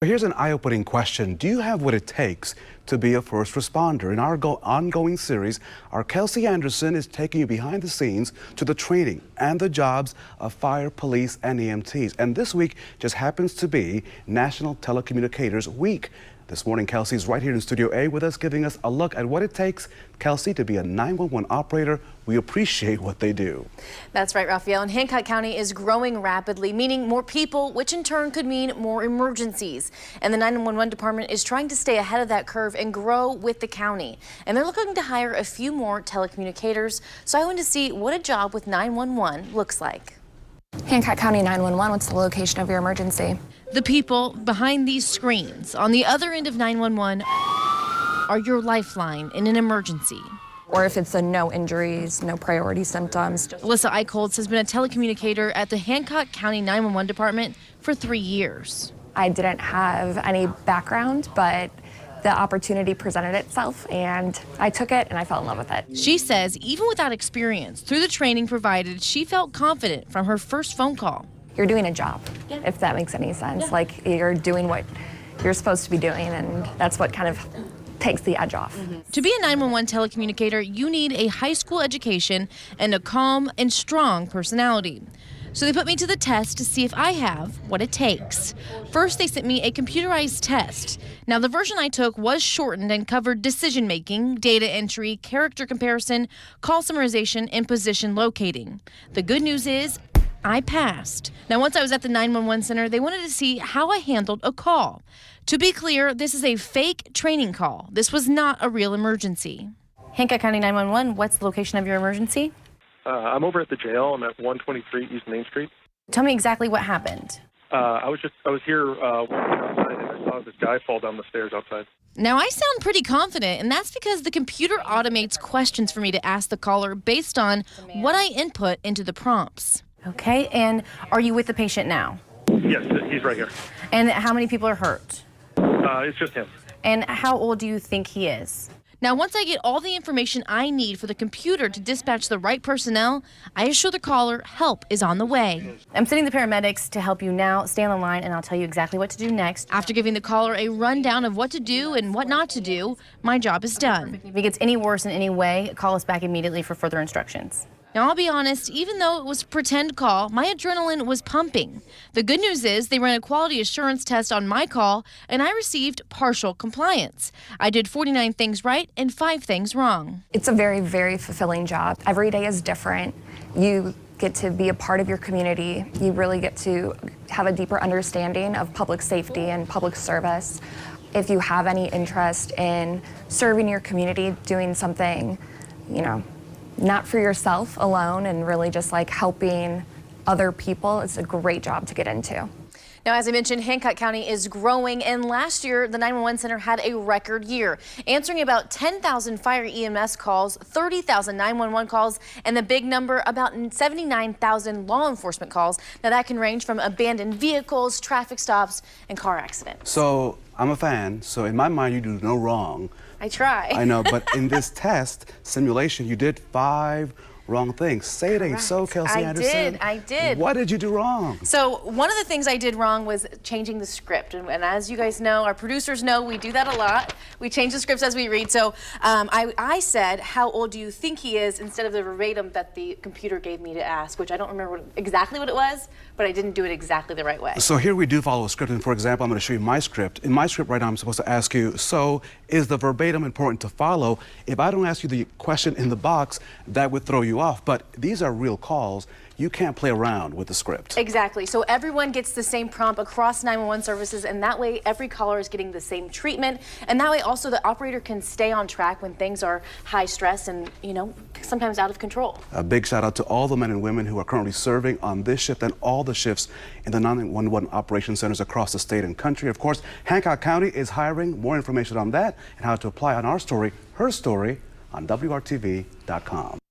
Here's an eye-opening question. Do you have what it takes to be a first responder? In our ongoing series, our Kelsey Anderson is taking you behind the scenes to the training and the jobs of fire, police, and EMTs. And this week just happens to be National Telecommunicators Week. This morning, Kelsey's right here in Studio A with us, giving us a look at what it takes, Kelsey, to be a 911 operator. We appreciate what they do. That's right, Raphael. And Hancock County is growing rapidly, meaning more people, which in turn could mean more emergencies. And the 911 department is trying to stay ahead of that curve and grow with the county. And they're looking to hire a few more telecommunicators. So I wanted to see what a job with 911 looks like. Hancock County 911, what's the location of your emergency? The people behind these screens on the other end of 911 are your lifeline in an emergency. Or if it's a no injuries, no priority symptoms. Alyssa Eichholz has been a telecommunicator at the Hancock County 911 department for 3 years. I didn't have any background, but the opportunity presented itself and I took it and I fell in love with it. She says even without experience, through the training provided, she felt confident from her first phone call. You're doing a job, if that makes any sense. Like you're doing what you're supposed to be doing, and that's what kind of takes the edge off. To be a 911 telecommunicator, you need a high school education and a calm and strong personality. So they put me to the test to see if I have what it takes. First, they sent me a computerized test. Now, the version I took was shortened and covered decision making, data entry, character comparison, call summarization, and position locating. The good news is I passed. Now, once I was at the 911 center, they wanted to see how I handled a call. To be clear, this is a fake training call. This was not a real emergency. Hancock County 911, what's the location of your emergency? I'm over at the jail. I'm at 123 East Main Street. Tell me exactly what happened. I was here walking outside and I saw this guy fall down the stairs outside. Now, I sound pretty confident, and that's because the computer automates questions for me to ask the caller based on what I input into the prompts. Okay, and are you with the patient now? Yes, he's right here. And how many people are hurt? It's just him. And how old do you think he is? Now, once I get all the information I need for the computer to dispatch the right personnel, I assure the caller help is on the way. I'm sending the paramedics to help you now. Stay on the line, and I'll tell you exactly what to do next. After giving the caller a rundown of what to do and what not to do, my job is done. If it gets any worse in any way, call us back immediately for further instructions. Now, I'll be honest, even though it was a pretend call, my adrenaline was pumping. The good news is they ran a quality assurance test on my call, and I received partial compliance. I did 49 things right and 5 things wrong. It's a very, very fulfilling job. Every day is different. You get to be a part of your community. You really get to have a deeper understanding of public safety and public service. If you have any interest in serving your community, doing something, not for yourself alone and really just like helping other people, it's a great job to get into. Now, as I mentioned, Hancock County is growing, and last year the 911 center had a record year, answering about 10,000 fire EMS calls, 30,000 911 calls, and the big number, about 79,000 law enforcement calls. Now, that can range from abandoned vehicles, traffic stops, and car accidents. So I'm a fan, so in my mind you do no wrong. I try. I know, but in this test simulation, you did 5 wrong things. Say it ain't so, Kelsey Anderson. I did. What did you do wrong? So one of the things I did wrong was changing the script. And as you guys know, our producers know, we do that a lot. We change the scripts as we read. So I said, how old do you think he is, instead of the verbatim that the computer gave me to ask, which I don't remember exactly what it was, but I didn't do it exactly the right way. So here we do follow a script. And for example, I'm going to show you my script. In my script right now, I'm supposed to ask you, so is the verbatim important to follow? If I don't ask you the question in the box, that would throw you off. But these are real calls. You can't play around with the script. Exactly. So everyone gets the same prompt across 911 services, and that way every caller is getting the same treatment. And that way also the operator can stay on track when things are high stress and, sometimes out of control. A big shout out to all the men and women who are currently serving on this shift and all the shifts in the 911 operation centers across the state and country. Of course, Hancock County is hiring. More information on that and how to apply on our story, her story, on WRTV.com.